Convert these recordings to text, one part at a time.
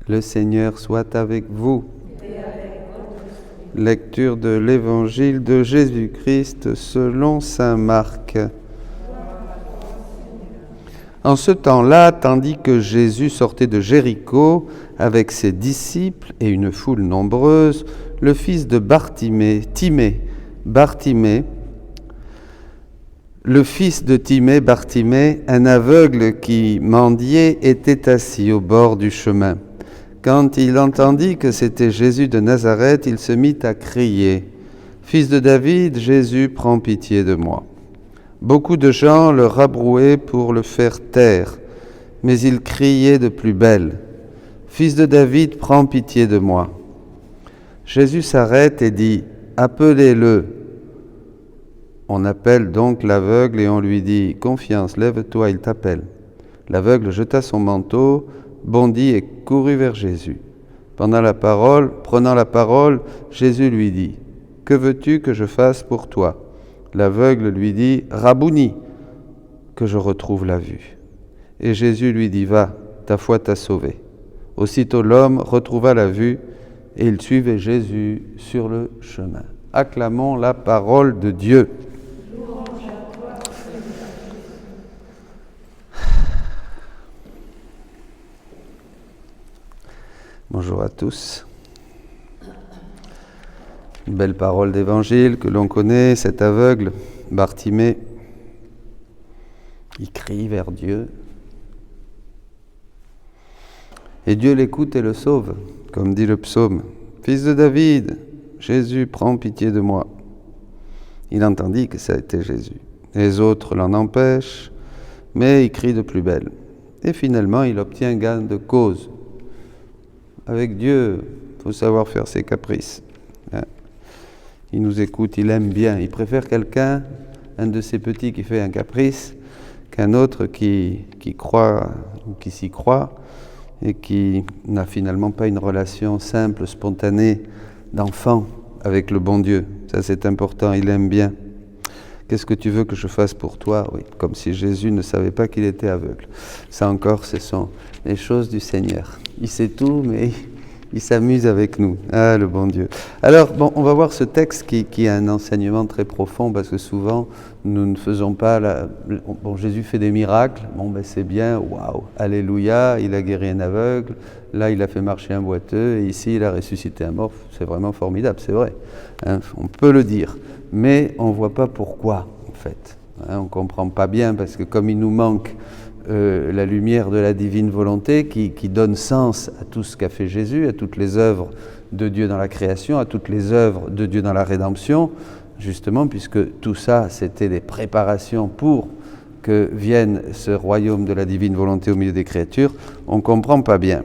Le Seigneur soit avec vous. Lecture de l'Évangile de Jésus-Christ selon saint Marc. En ce temps-là, tandis que Jésus sortait de Jéricho avec ses disciples et une foule nombreuse, le fils de Bartimée, un aveugle qui mendiait, était assis au bord du chemin. Quand il entendit que c'était Jésus de Nazareth, il se mit à crier « Fils de David, Jésus, prends pitié de moi !» Beaucoup de gens le rabrouaient pour le faire taire, mais il criait de plus belle « Fils de David, prends pitié de moi !» Jésus s'arrête et dit « Appelez-le !» On appelle donc l'aveugle et on lui dit « Confiance, lève-toi, il t'appelle !» L'aveugle jeta son manteau, bondit et courut vers Jésus. Prenant la parole, Jésus lui dit « Que veux-tu que je fasse pour toi ?» L'aveugle lui dit « Rabouni !» que je retrouve la vue. Et Jésus lui dit « Va, ta foi t'a sauvé. » Aussitôt l'homme retrouva la vue et il suivait Jésus sur le chemin. Acclamons la parole de Dieu. Bonjour à tous. Une belle parole d'évangile que l'on connaît, cet aveugle, Bartimée, il crie vers Dieu. Et Dieu l'écoute et le sauve, comme dit le psaume. « Fils de David, Jésus, prends pitié de moi. » Il entendit que ça était Jésus. Les autres l'en empêchent, mais il crie de plus belle. Et finalement, il obtient gain de cause. Avec Dieu, il faut savoir faire ses caprices. Il nous écoute, il aime bien. Il préfère quelqu'un, un de ses petits qui fait un caprice, qu'un autre qui croit ou qui s'y croit et qui n'a finalement pas une relation simple, spontanée, d'enfant avec le bon Dieu. Ça, c'est important, il aime bien. Qu'est-ce que tu veux que je fasse pour toi ? Oui, comme si Jésus ne savait pas qu'il était aveugle. Ça encore, ce sont les choses du Seigneur. Il sait tout, mais il s'amuse avec nous. Ah, le bon Dieu. Alors, on va voir ce texte qui a un enseignement très profond, parce que souvent, nous ne faisons pas... Jésus fait des miracles, c'est bien, waouh, alléluia, il a guéri un aveugle, là, il a fait marcher un boiteux, et ici, il a ressuscité un mort. C'est vraiment formidable, c'est vrai. On peut le dire, mais on ne voit pas pourquoi, en fait. On ne comprend pas bien, parce que comme il nous manque la lumière de la divine volonté qui donne sens à tout ce qu'a fait Jésus, à toutes les œuvres de Dieu dans la création, à toutes les œuvres de Dieu dans la rédemption, justement, puisque tout ça, c'était des préparations pour que vienne ce royaume de la divine volonté au milieu des créatures, on ne comprend pas bien.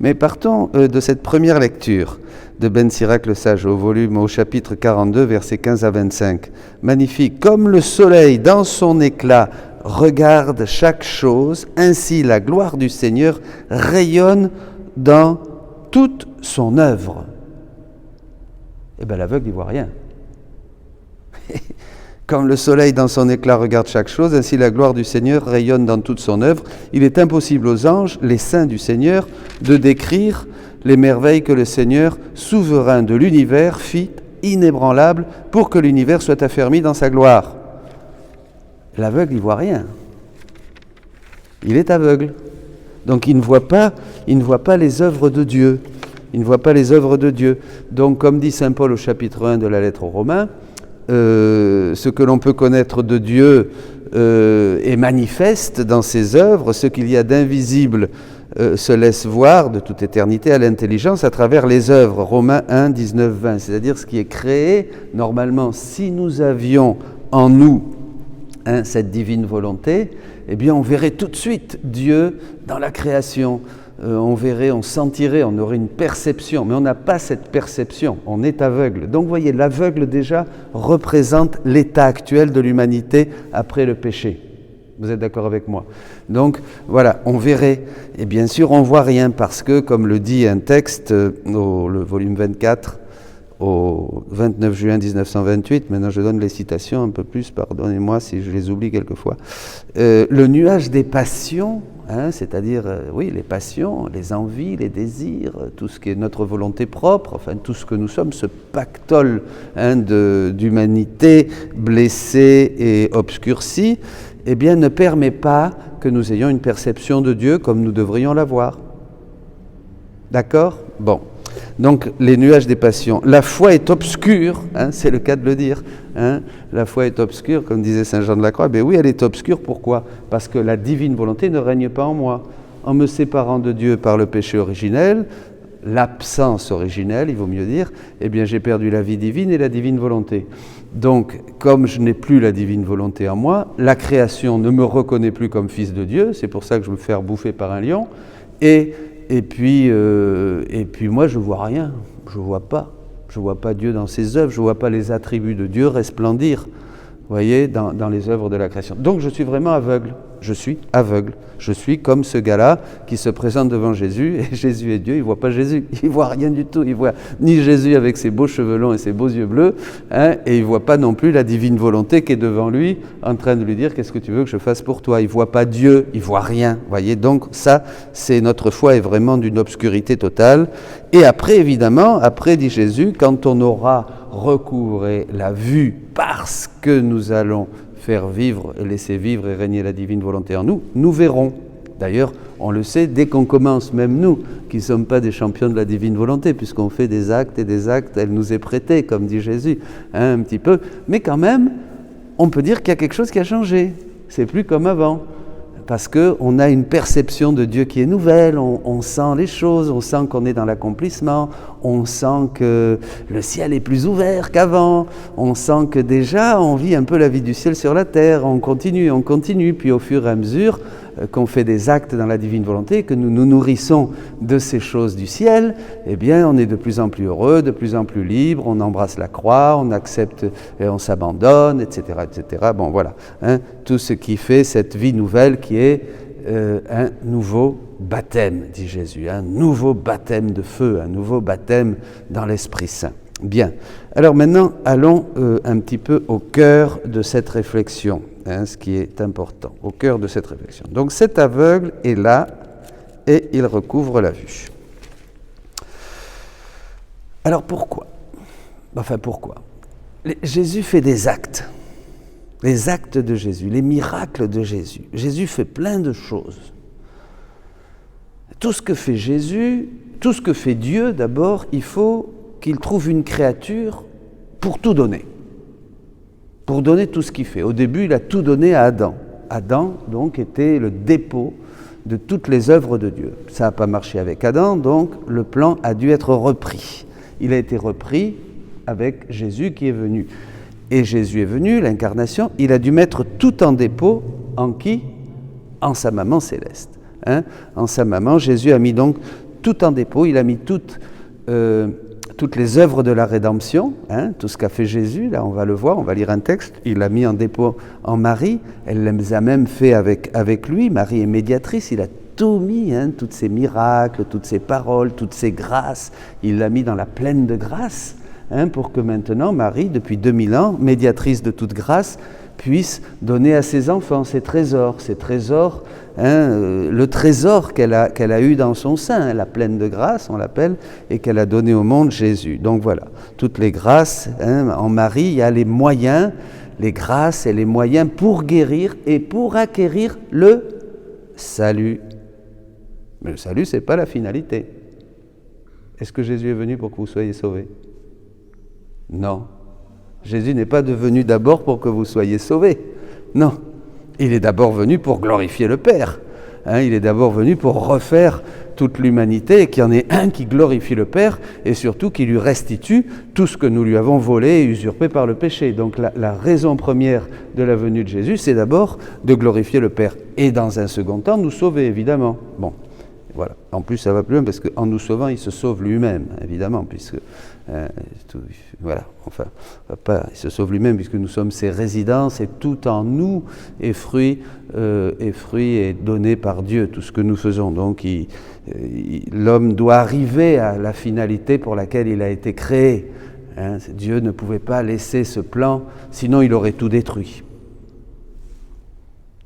Mais partons de cette première lecture de Ben Sirac le Sage au chapitre 42, versets 15 à 25. Magnifique, comme le soleil dans son éclat regarde chaque chose, ainsi la gloire du Seigneur rayonne dans toute son œuvre. Eh bien, l'aveugle, il ne voit rien. Comme le soleil dans son éclat regarde chaque chose, ainsi la gloire du Seigneur rayonne dans toute son œuvre. Il est impossible aux anges, les saints du Seigneur, de décrire les merveilles que le Seigneur, souverain de l'univers, fit inébranlable pour que l'univers soit affermi dans sa gloire. L'aveugle, il ne voit rien. Il est aveugle. Donc il ne voit pas les œuvres de Dieu. Il ne voit pas les œuvres de Dieu. Donc comme dit saint Paul au chapitre 1 de la lettre aux Romains, ce que l'on peut connaître de Dieu est manifeste dans ses œuvres, ce qu'il y a d'invisible se laisse voir de toute éternité à l'intelligence à travers les œuvres. Romains 1, 19, 20, c'est-à-dire ce qui est créé, normalement, si nous avions en nous cette divine volonté, eh bien on verrait tout de suite Dieu dans la création. On verrait, on sentirait, on aurait une perception, mais on n'a pas cette perception, on est aveugle. Donc vous voyez, l'aveugle déjà représente l'état actuel de l'humanité après le péché. Vous êtes d'accord avec moi ? Donc voilà, on verrait, et bien sûr on ne voit rien parce que, comme le dit un texte, le volume 24, au 29 juin 1928, maintenant je donne les citations un peu plus, pardonnez-moi si je les oublie quelquefois, le nuage des passions, c'est-à-dire, oui, les passions, les envies, les désirs, tout ce qui est notre volonté propre, enfin tout ce que nous sommes, ce pactole d'humanité blessée et obscurcie, eh bien, ne permet pas que nous ayons une perception de Dieu comme nous devrions l'avoir. D'accord ? Bon. Donc, les nuages des passions. La foi est obscure, c'est le cas de le dire. La foi est obscure, comme disait Saint Jean de la Croix. Ben oui, elle est obscure, pourquoi ? Parce que la divine volonté ne règne pas en moi. En me séparant de Dieu par le péché originel, l'absence originelle, il vaut mieux dire, eh bien j'ai perdu la vie divine et la divine volonté. Donc, comme je n'ai plus la divine volonté en moi, la création ne me reconnaît plus comme fils de Dieu, c'est pour ça que je me fais bouffer par un lion, et puis moi je vois rien, je vois pas Dieu dans ses œuvres, je vois pas les attributs de Dieu resplendir, vous voyez, dans les œuvres de la création. Donc je suis vraiment aveugle. Je suis comme ce gars-là qui se présente devant Jésus, et Jésus est Dieu, il ne voit pas Jésus, il ne voit rien du tout, il ne voit ni Jésus avec ses beaux cheveux longs et ses beaux yeux bleus, et il ne voit pas non plus la divine volonté qui est devant lui, en train de lui dire « Qu'est-ce que tu veux que je fasse pour toi ?» Il ne voit pas Dieu, il ne voit rien, voyez. Donc ça, c'est notre foi est vraiment d'une obscurité totale. Et après, évidemment, dit Jésus, quand on aura recouvré la vue parce que nous allons faire vivre, laisser vivre et régner la divine volonté en nous, nous verrons. D'ailleurs, on le sait, dès qu'on commence, même nous, qui ne sommes pas des champions de la divine volonté, puisqu'on fait des actes et des actes, elle nous est prêtée, comme dit Jésus, un petit peu. Mais quand même, on peut dire qu'il y a quelque chose qui a changé. C'est plus comme avant. Parce qu'on a une perception de Dieu qui est nouvelle, on sent les choses, on sent qu'on est dans l'accomplissement, on sent que le ciel est plus ouvert qu'avant, on sent que déjà on vit un peu la vie du ciel sur la terre, on continue, puis au fur et à mesure qu'on fait des actes dans la divine volonté, que nous nous nourrissons de ces choses du ciel, eh bien on est de plus en plus heureux, de plus en plus libre, on embrasse la croix, on accepte et on s'abandonne, etc., etc. Bon voilà, tout ce qui fait cette vie nouvelle qui est un nouveau baptême, dit Jésus, un nouveau baptême de feu, un nouveau baptême dans l'Esprit Saint. Bien. Alors maintenant, allons un petit peu au cœur de cette réflexion, ce qui est important, au cœur de cette réflexion. Donc cet aveugle est là et il recouvre la vue. Alors pourquoi ? Pourquoi ? Jésus fait des actes. Les actes de Jésus, les miracles de Jésus. Jésus fait plein de choses. Tout ce que fait Jésus, tout ce que fait Dieu, d'abord, il faut qu'il trouve une créature pour tout donner. Pour donner tout ce qu'il fait. Au début, il a tout donné à Adam. Adam, donc, était le dépôt de toutes les œuvres de Dieu. Ça n'a pas marché avec Adam, donc le plan a dû être repris. Il a été repris avec Jésus qui est venu. Et Jésus est venu, l'incarnation, il a dû mettre tout en dépôt, en qui ? En sa maman céleste. En sa maman, Jésus a mis donc tout en dépôt, il a mis toutes les œuvres de la rédemption, tout ce qu'a fait Jésus, là on va le voir, on va lire un texte, il l'a mis en dépôt en Marie, elle les a même fait avec lui, Marie est médiatrice, il a tout mis, tous ces miracles, toutes ces paroles, toutes ces grâces, il l'a mis dans la plaine de grâce, pour que maintenant Marie, depuis 2000 ans, médiatrice de toute grâce, puisse donner à ses enfants ses trésors, le trésor qu'elle a eu dans son sein, la pleine de grâce, on l'appelle, et qu'elle a donné au monde Jésus. Donc voilà, toutes les grâces, en Marie, il y a les moyens, les grâces et les moyens pour guérir et pour acquérir le salut. Mais le salut, ce n'est pas la finalité. Est-ce que Jésus est venu pour que vous soyez sauvés ? Non. Jésus n'est pas venu d'abord pour que vous soyez sauvés. Non. Il est d'abord venu pour glorifier le Père. Il est d'abord venu pour refaire toute l'humanité et qu'il y en ait un qui glorifie le Père et surtout qui lui restitue tout ce que nous lui avons volé et usurpé par le péché. Donc la raison première de la venue de Jésus, c'est d'abord de glorifier le Père. Et dans un second temps, nous sauver, évidemment. Bon, voilà. En plus, ça va plus loin parce qu'en nous sauvant, il se sauve lui-même, évidemment, puisque... il se sauve lui-même puisque nous sommes ses résidences et tout en nous est fruit et donné par Dieu, tout ce que nous faisons. Donc l'homme doit arriver à la finalité pour laquelle il a été créé. Hein. Dieu ne pouvait pas laisser ce plan, sinon il aurait tout détruit.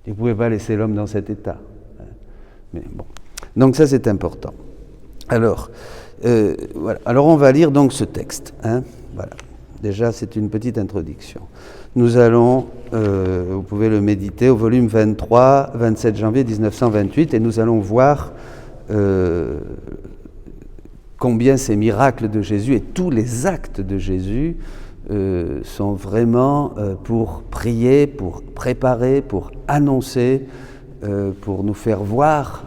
Il ne pouvait pas laisser l'homme dans cet état. Mais bon. Donc ça c'est important. Alors, voilà. Alors on va lire donc ce texte. Hein. Voilà. Déjà c'est une petite introduction. Nous allons, vous pouvez le méditer au volume 23, 27 janvier 1928, et nous allons voir combien ces miracles de Jésus et tous les actes de Jésus sont vraiment pour prier, pour préparer, pour annoncer, pour nous faire voir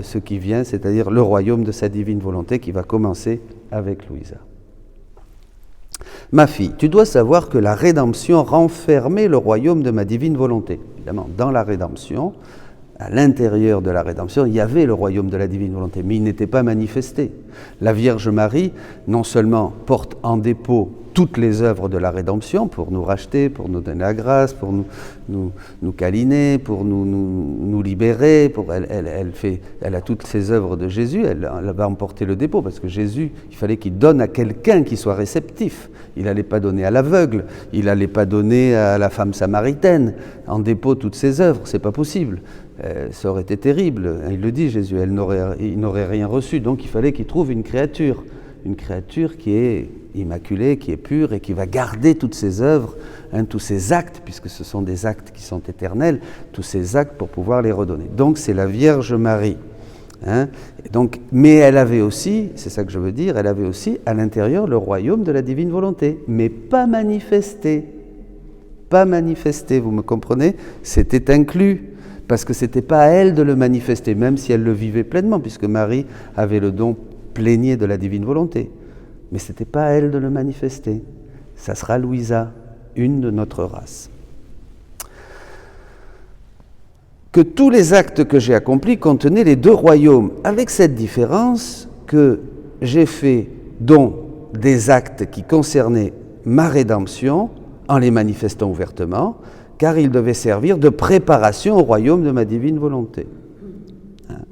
ce qui vient, c'est-à-dire le royaume de sa divine volonté qui va commencer avec Louisa. Ma fille, tu dois savoir que la rédemption renfermait le royaume de ma divine volonté. Évidemment, dans la rédemption, à l'intérieur de la rédemption, il y avait le royaume de la divine volonté, mais il n'était pas manifesté. La Vierge Marie, non seulement porte en dépôt toutes les œuvres de la rédemption pour nous racheter, pour nous donner la grâce, pour nous câliner, pour nous libérer, elle a toutes ces œuvres de Jésus, elle va emporter le dépôt, parce que Jésus, il fallait qu'il donne à quelqu'un qui soit réceptif. Il n'allait pas donner à l'aveugle, il n'allait pas donner à la femme samaritaine en dépôt toutes ses œuvres, c'est pas possible. Ça aurait été terrible, il le dit Jésus, il n'aurait rien reçu, donc il fallait qu'il trouve une créature qui est immaculée, qui est pure et qui va garder toutes ses œuvres, tous ses actes, puisque ce sont des actes qui sont éternels, tous ces actes pour pouvoir les redonner. Donc c'est la Vierge Marie. Et donc, mais elle avait aussi, c'est ça que je veux dire, elle avait aussi à l'intérieur le royaume de la divine volonté, mais pas manifesté. Pas manifesté, vous me comprenez? C'était inclus. Parce que ce n'était pas à elle de le manifester, même si elle le vivait pleinement, puisque Marie avait le don plénier de la divine volonté. Mais ce n'était pas à elle de le manifester. Ça sera Louisa, une de notre race. Que tous les actes que j'ai accomplis contenaient les deux royaumes, avec cette différence que j'ai fait don des actes qui concernaient ma rédemption, en les manifestant ouvertement, car il devait servir de préparation au royaume de ma divine volonté.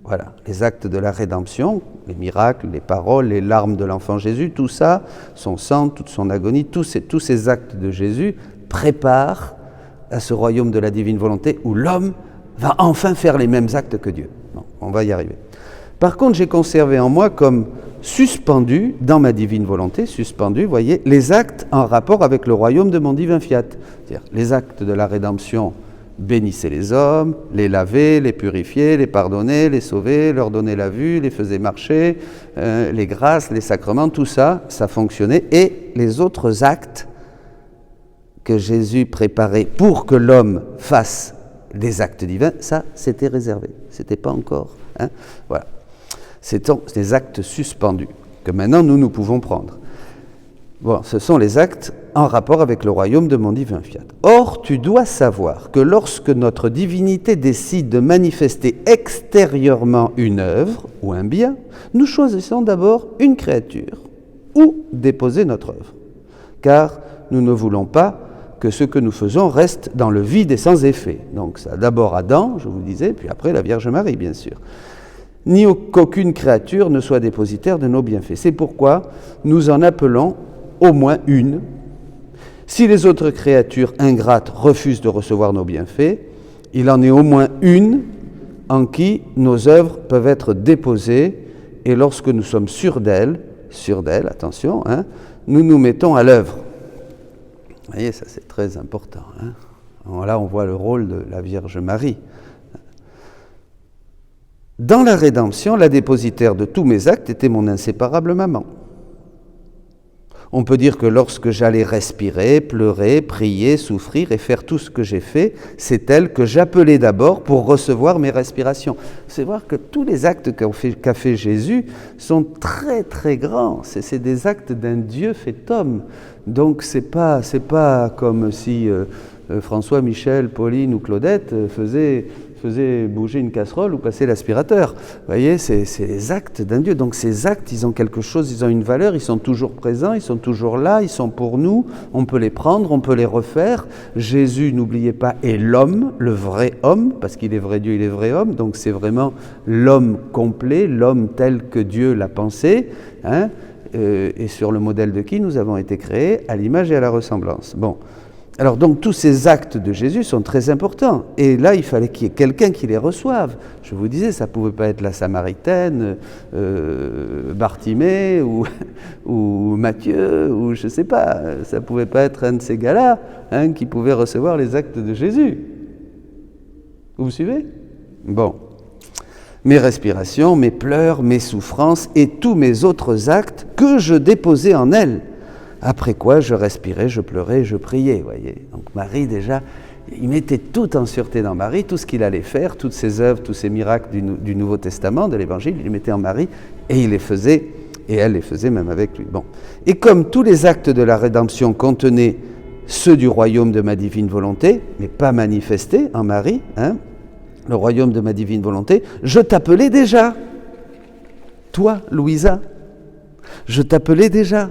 Voilà, les actes de la rédemption, les miracles, les paroles, les larmes de l'enfant Jésus, tout ça, son sang, toute son agonie, tous ces actes de Jésus préparent à ce royaume de la divine volonté où l'homme va enfin faire les mêmes actes que Dieu. Bon, on va y arriver. Par contre, j'ai conservé en moi comme suspendu, dans ma divine volonté, suspendu, voyez, les actes en rapport avec le royaume de mon divin fiat. C'est-à-dire les actes de la rédemption, bénissez les hommes, les lavez, les purifiez, les pardonnez, les sauvez, leur donner la vue, les faisait marcher, les grâces, les sacrements, tout ça, ça fonctionnait. Et les autres actes que Jésus préparait pour que l'homme fasse des actes divins, ça, c'était réservé. C'était pas encore. Voilà. C'est des actes suspendus que maintenant nous pouvons prendre. Bon, ce sont les actes en rapport avec le royaume de mon divin fiat. Or, tu dois savoir que lorsque notre divinité décide de manifester extérieurement une œuvre ou un bien, nous choisissons d'abord une créature où déposer notre œuvre. Car nous ne voulons pas que ce que nous faisons reste dans le vide et sans effet. Donc, ça d'abord Adam, je vous disais, puis après la Vierge Marie, bien sûr. Ni qu'aucune créature ne soit dépositaire de nos bienfaits. C'est pourquoi nous en appelons au moins une. Si les autres créatures ingrates refusent de recevoir nos bienfaits, il en est au moins une en qui nos œuvres peuvent être déposées, et lorsque nous sommes sûrs d'elle, attention, nous nous mettons à l'œuvre. Vous voyez, ça c'est très important. Alors là, on voit le rôle de la Vierge Marie. Dans la rédemption, la dépositaire de tous mes actes était mon inséparable maman. On peut dire que lorsque j'allais respirer, pleurer, prier, souffrir et faire tout ce que j'ai fait, c'est elle que j'appelais d'abord pour recevoir mes respirations. C'est voir que tous les actes qu'a fait Jésus sont très très grands. C'est des actes d'un Dieu fait homme. Donc c'est pas comme si François, Michel, Pauline ou Claudette faisaient bouger une casserole ou passer l'aspirateur. Vous voyez, c'est les actes d'un Dieu. Donc ces actes, ils ont quelque chose, ils ont une valeur, ils sont toujours présents, ils sont toujours là, ils sont pour nous, on peut les prendre, on peut les refaire. Jésus, n'oubliez pas, est l'homme, le vrai homme, parce qu'il est vrai Dieu, il est vrai homme, donc c'est vraiment l'homme complet, l'homme tel que Dieu l'a pensé, et sur le modèle de qui nous avons été créés, à l'image et à la ressemblance. Bon. Alors donc tous ces actes de Jésus sont très importants. Et là, il fallait qu'il y ait quelqu'un qui les reçoive. Je vous disais, ça ne pouvait pas être la Samaritaine, Bartimée ou Matthieu, ou je ne sais pas. Ça ne pouvait pas être un de ces gars-là qui pouvait recevoir les actes de Jésus. Vous me suivez? Bon. Mes respirations, mes pleurs, mes souffrances et tous mes autres actes que je déposais en elle. Après quoi, je respirais, je pleurais, je priais, voyez. Donc Marie, déjà, il mettait tout en sûreté dans Marie, tout ce qu'il allait faire, toutes ses œuvres, tous ces miracles du Nouveau Testament, de l'Évangile, il les mettait en Marie, et il les faisait, et elle les faisait même avec lui. Bon. Et comme tous les actes de la rédemption contenaient ceux du royaume de ma divine volonté, mais pas manifestés en Marie, le royaume de ma divine volonté, je t'appelais déjà. Toi, Louisa, je t'appelais déjà.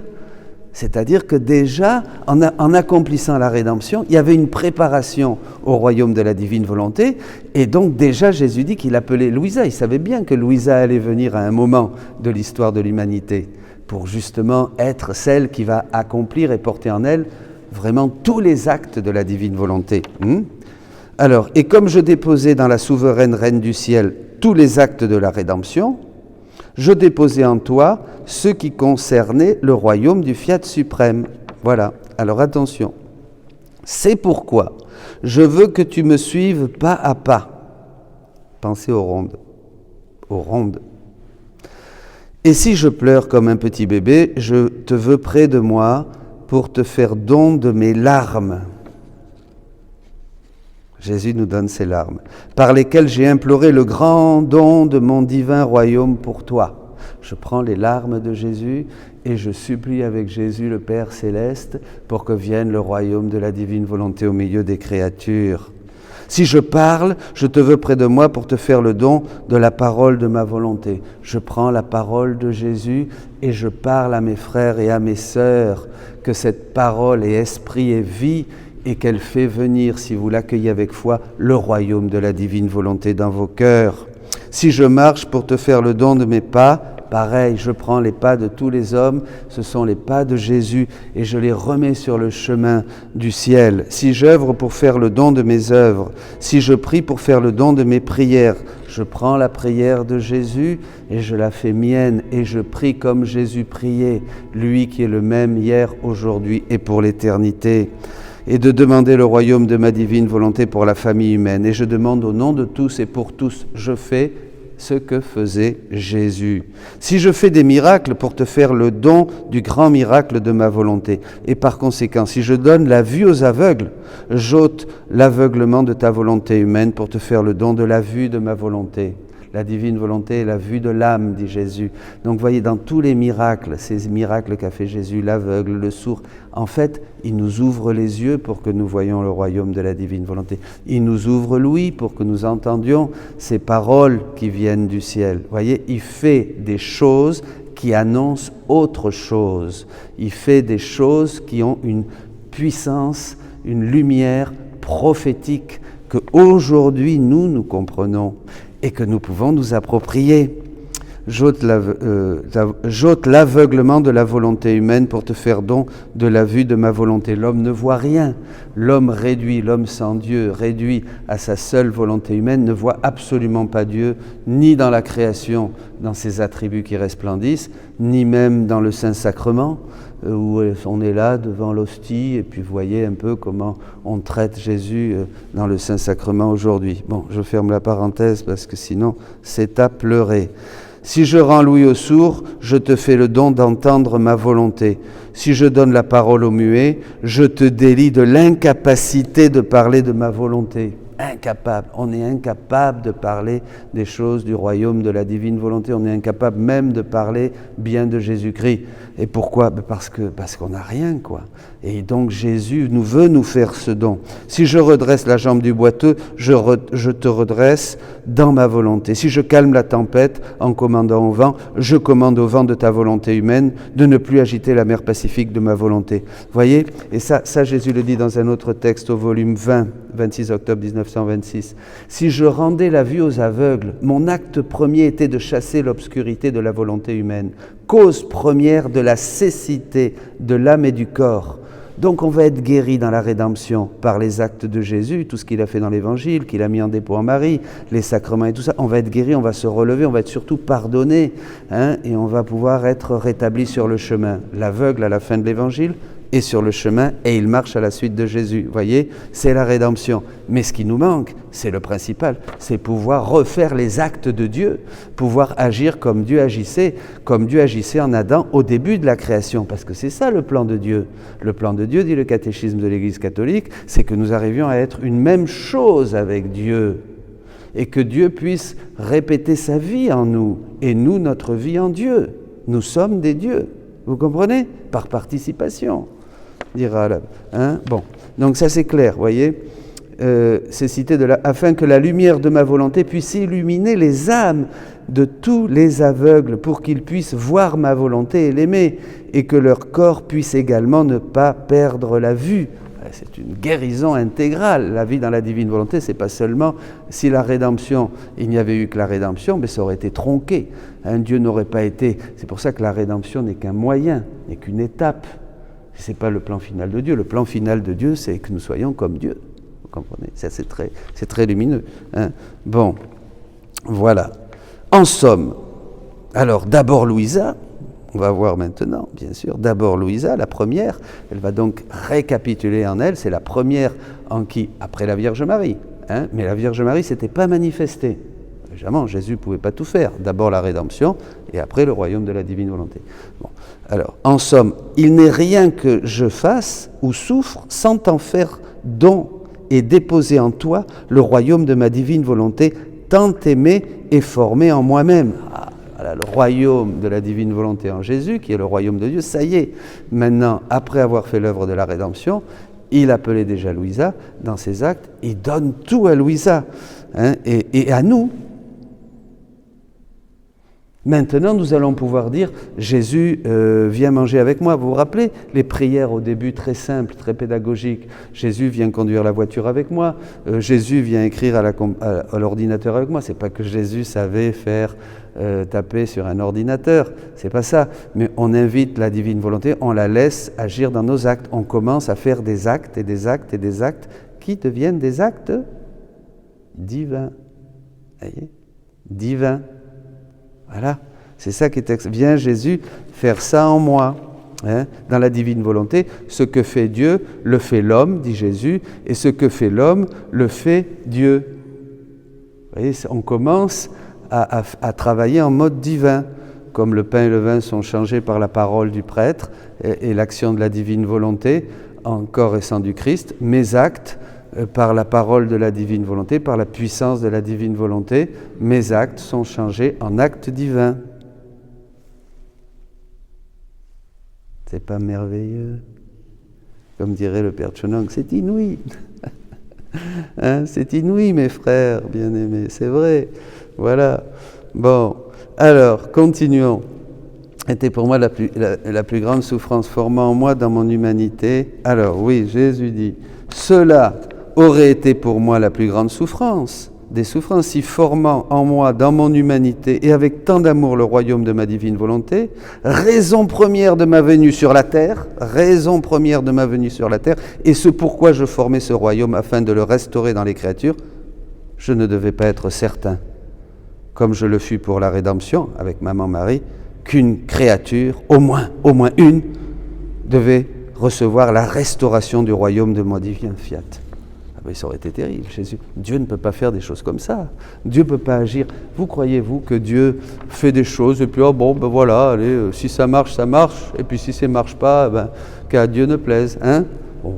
C'est-à-dire que déjà, en accomplissant la rédemption, il y avait une préparation au royaume de la divine volonté, et donc déjà Jésus dit qu'il appelait Louisa. Il savait bien que Louisa allait venir à un moment de l'histoire de l'humanité pour justement être celle qui va accomplir et porter en elle vraiment tous les actes de la divine volonté. Alors, et comme je déposais dans la souveraine reine du ciel tous les actes de la rédemption, je déposais en toi ce qui concernait le royaume du fiat suprême. Voilà, alors attention. C'est pourquoi je veux que tu me suives pas à pas. Pensez aux rondes. Aux rondes. Et si je pleure comme un petit bébé, je te veux près de moi pour te faire don de mes larmes. Jésus nous donne ses larmes, par lesquelles j'ai imploré le grand don de mon divin royaume pour toi. Je prends les larmes de Jésus et je supplie avec Jésus le Père céleste pour que vienne le royaume de la divine volonté au milieu des créatures. Si je parle, je te veux près de moi pour te faire le don de la parole de ma volonté. Je prends la parole de Jésus et je parle à mes frères et à mes sœurs que cette parole est esprit et vie, et qu'elle fait venir, si vous l'accueillez avec foi, le royaume de la divine volonté dans vos cœurs. Si je marche pour te faire le don de mes pas, pareil, je prends les pas de tous les hommes, ce sont les pas de Jésus, et je les remets sur le chemin du ciel. Si j'œuvre pour faire le don de mes œuvres, si je prie pour faire le don de mes prières, je prends la prière de Jésus et je la fais mienne, et je prie comme Jésus priait, lui qui est le même hier, aujourd'hui et pour l'éternité. Et de demander le royaume de ma divine volonté pour la famille humaine. Et je demande au nom de tous et pour tous, je fais ce que faisait Jésus. Si je fais des miracles pour te faire le don du grand miracle de ma volonté, et par conséquent, si je donne la vue aux aveugles, j'ôte l'aveuglement de ta volonté humaine pour te faire le don de la vue de ma volonté. La divine volonté est la vue de l'âme, dit Jésus. Donc vous voyez, dans tous les miracles, ces miracles qu'a fait Jésus, l'aveugle, le sourd, en fait, il nous ouvre les yeux pour que nous voyions le royaume de la divine volonté. Il nous ouvre l'ouïe pour que nous entendions ces paroles qui viennent du ciel. Vous voyez, il fait des choses qui annoncent autre chose. Il fait des choses qui ont une puissance, une lumière prophétique que aujourd'hui nous comprenons et que nous pouvons nous approprier. J'ôte l'aveuglement de la volonté humaine pour te faire don de la vue de ma volonté. L'homme ne voit rien. L'homme réduit, l'homme sans Dieu, réduit à sa seule volonté humaine, ne voit absolument pas Dieu, ni dans la création, dans ses attributs qui resplendissent, ni même dans le Saint-Sacrement, où on est là devant l'hostie, et puis vous voyez un peu comment on traite Jésus dans le Saint-Sacrement aujourd'hui. Bon, je ferme la parenthèse parce que sinon c'est à pleurer. Si je rends l'ouïe aux sourds, je te fais le don d'entendre ma volonté. Si je donne la parole aux muets, je te délie de l'incapacité de parler de ma volonté. Incapable. On est incapable de parler des choses du royaume de la divine volonté. On est incapable même de parler bien de Jésus-Christ. Et pourquoi ? Parce qu'on n'a rien, quoi. Et donc Jésus veut nous faire ce don. Si je redresse la jambe du boiteux, je te redresse dans ma volonté. Si je calme la tempête en commandant au vent, je commande au vent de ta volonté humaine, de ne plus agiter la mer Pacifique de ma volonté. Vous voyez? Et ça Jésus le dit dans un autre texte au volume 20, 26 octobre 1926. Si je rendais la vue aux aveugles, mon acte premier était de chasser l'obscurité de la volonté humaine, cause première de la cécité de l'âme et du corps. Donc on va être guéri dans la rédemption par les actes de Jésus, tout ce qu'il a fait dans l'Évangile, qu'il a mis en dépôt en Marie, les sacrements et tout ça. On va être guéri, on va se relever, on va être surtout pardonné, et on va pouvoir être rétabli sur le chemin. L'aveugle à la fin de l'Évangile est sur le chemin et il marche à la suite de Jésus. Vous voyez, c'est la rédemption. Mais ce qui nous manque, c'est le principal, c'est pouvoir refaire les actes de Dieu, pouvoir agir comme Dieu agissait en Adam au début de la création, parce que c'est ça le plan de Dieu. Le plan de Dieu, dit le catéchisme de l'Église catholique, c'est que nous arrivions à être une même chose avec Dieu, et que Dieu puisse répéter sa vie en nous, et nous notre vie en Dieu. Nous sommes des dieux, vous comprenez? Par participation. Dira bon, donc ça c'est clair, voyez, c'est cité afin que la lumière de ma volonté puisse illuminer les âmes de tous les aveugles pour qu'ils puissent voir ma volonté et l'aimer, et que leur corps puisse également ne pas perdre la vue. C'est une guérison intégrale. La vie dans la divine volonté, c'est pas seulement si la rédemption, il n'y avait eu que la rédemption, mais ça aurait été tronqué. Dieu n'aurait pas été. C'est pour ça que la rédemption n'est qu'un moyen, n'est qu'une étape. C'est pas le plan final de Dieu. Le plan final de Dieu, c'est que nous soyons comme Dieu. Vous comprenez? Ça, c'est très lumineux. Bon, voilà. En somme, alors d'abord Louisa. On va voir maintenant, bien sûr, d'abord Louisa, la première, elle va donc récapituler en elle, c'est la première en qui, après la Vierge Marie, mais la Vierge Marie ne s'était pas manifestée. Évidemment, Jésus ne pouvait pas tout faire. D'abord la rédemption, et après le royaume de la divine volonté. Bon. Alors, en somme, il n'est rien que je fasse ou souffre sans t'en faire don et déposer en toi le royaume de ma divine volonté, tant aimé et formé en moi-même. Voilà, le royaume de la divine volonté en Jésus, qui est le royaume de Dieu, ça y est. Maintenant, après avoir fait l'œuvre de la rédemption, il appelait déjà Louisa dans ses actes, il donne tout à Louisa, et à nous. Maintenant, nous allons pouvoir dire, Jésus vient manger avec moi. Vous vous rappelez les prières au début très simples, très pédagogiques. Jésus vient conduire la voiture avec moi. Jésus vient écrire à l'ordinateur avec moi. C'est pas que Jésus savait faire taper sur un ordinateur, c'est pas ça. Mais on invite la divine volonté, on la laisse agir dans nos actes. On commence à faire des actes et des actes et des actes qui deviennent des actes divins. Voyez, divins. Voilà, c'est ça qui est... Viens Jésus faire ça en moi, dans la divine volonté. Ce que fait Dieu, le fait l'homme, dit Jésus, et ce que fait l'homme, le fait Dieu. Vous voyez, on commence à travailler en mode divin, comme le pain et le vin sont changés par la parole du prêtre et l'action de la divine volonté, en corps et sang du Christ. Mes actes, par la parole de la divine volonté, par la puissance de la divine volonté, mes actes sont changés en actes divins. C'est pas merveilleux? Comme dirait le Père Chonang, c'est inouï. C'est inouï, mes frères bien-aimés, c'est vrai. Voilà. Bon, alors, continuons. Était pour moi la plus grande souffrance formant en moi dans mon humanité. Alors, oui, Jésus dit, cela aurait été pour moi la plus grande souffrance, des souffrances si formant en moi, dans mon humanité, et avec tant d'amour le royaume de ma divine volonté, raison première de ma venue sur la terre, et ce pourquoi je formais ce royaume afin de le restaurer dans les créatures, je ne devais pas être certain, comme je le fus pour la rédemption, avec maman Marie, qu'une créature, au moins une, devait recevoir la restauration du royaume de mon divin fiat. Mais ça aurait été terrible, Jésus. Dieu ne peut pas faire des choses comme ça. Dieu ne peut pas agir. Vous croyez-vous que Dieu fait des choses et puis, voilà, allez, si ça marche, et puis si ça ne marche pas, qu'à Dieu ne plaise. Bon,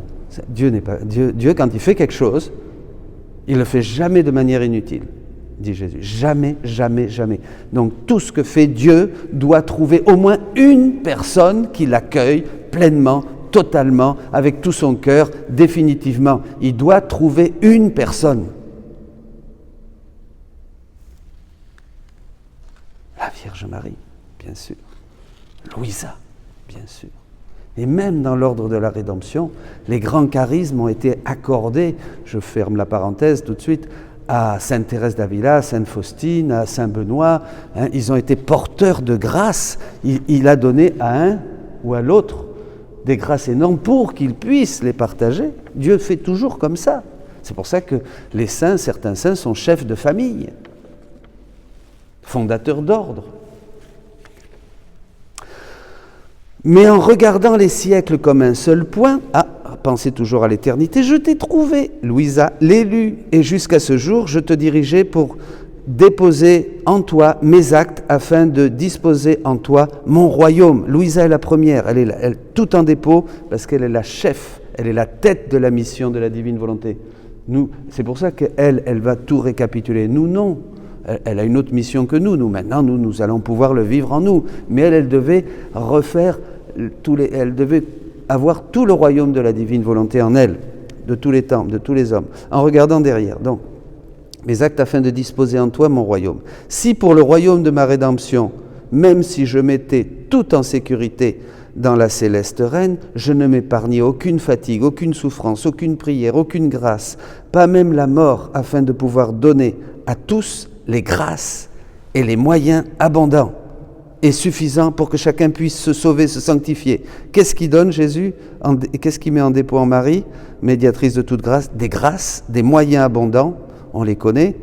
Dieu n'est pas... Dieu, quand il fait quelque chose, il ne le fait jamais de manière inutile, dit Jésus. Jamais, jamais, jamais. Donc tout ce que fait Dieu doit trouver au moins une personne qui l'accueille pleinement, totalement, avec tout son cœur, définitivement. Il doit trouver une personne. La Vierge Marie, bien sûr. Louisa, bien sûr. Et même dans l'ordre de la rédemption, les grands charismes ont été accordés, je ferme la parenthèse tout de suite, à Sainte Thérèse d'Avila, à Sainte Faustine, à Saint Benoît. Ils ont été porteurs de grâce. Il a donné à un ou à l'autre des grâces énormes pour qu'ils puissent les partager. Dieu fait toujours comme ça. C'est pour ça que les saints, certains saints, sont chefs de famille, fondateurs d'ordre. Mais en regardant les siècles comme un seul point, pensez toujours à l'éternité, je t'ai trouvé, Louisa, l'élu, et jusqu'à ce jour, je te dirigeais pour déposer en toi mes actes afin de disposer en toi mon royaume. Louisa est la première, elle est tout en dépôt parce qu'elle est la chef, elle est la tête de la mission de la divine volonté. Nous, c'est pour ça qu'elle va tout récapituler. Nous, non. Elle a une autre mission que nous. Nous, maintenant, nous allons pouvoir le vivre en nous. Mais elle devait refaire elle devait avoir tout le royaume de la divine volonté en elle, de tous les temps, de tous les hommes. En regardant derrière, donc, mes actes afin de disposer en toi mon royaume. Si pour le royaume de ma rédemption, même si je mettais tout en sécurité dans la céleste reine, je ne m'épargnais aucune fatigue, aucune souffrance, aucune prière, aucune grâce, pas même la mort, afin de pouvoir donner à tous les grâces et les moyens abondants et suffisants pour que chacun puisse se sauver, se sanctifier. Qu'est-ce qu'il donne Jésus? Qu'est-ce qu'il met en dépôt en Marie, médiatrice de toute grâce? Des grâces, des moyens abondants, on les connaît,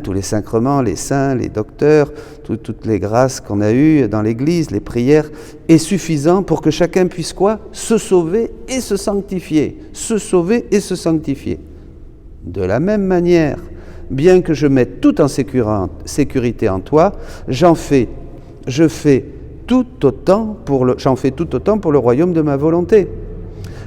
tous les sacrements, les saints, les docteurs, toutes les grâces qu'on a eues dans l'Église, les prières, est suffisant pour que chacun puisse quoi? Se sauver et se sanctifier. Se sauver et se sanctifier. De la même manière, bien que je mette tout en sécurité en toi, j'en fais tout autant pour le royaume de ma volonté.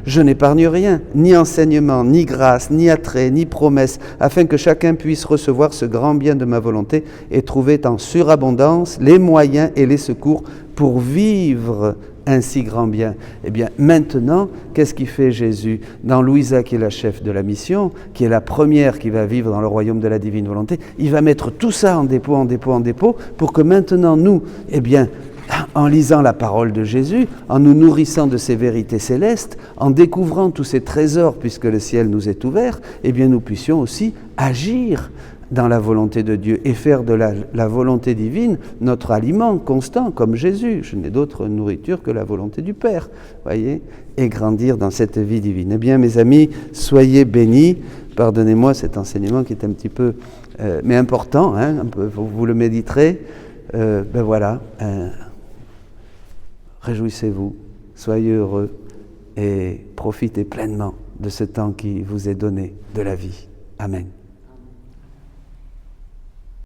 Je n'épargne rien, ni enseignement, ni grâce, ni attrait, ni promesse, afin que chacun puisse recevoir ce grand bien de ma volonté et trouver en surabondance les moyens et les secours pour vivre un si grand bien. Eh bien, maintenant, qu'est-ce qu'il fait Jésus? Dans Louisa, qui est la chef de la mission, qui est la première qui va vivre dans le royaume de la divine volonté, il va mettre tout ça en dépôt, pour que maintenant, nous, eh bien, en lisant la parole de Jésus, en nous nourrissant de ces vérités célestes, en découvrant tous ces trésors, puisque le ciel nous est ouvert, eh bien, nous puissions aussi agir dans la volonté de Dieu et faire de la volonté divine notre aliment constant, comme Jésus. Je n'ai d'autre nourriture que la volonté du Père, voyez, et grandir dans cette vie divine. Eh bien, mes amis, soyez bénis. Pardonnez-moi cet enseignement qui est un petit peu, mais important, un peu, vous le méditerez. Voilà, réjouissez-vous, soyez heureux et profitez pleinement de ce temps qui vous est donné de la vie. Amen.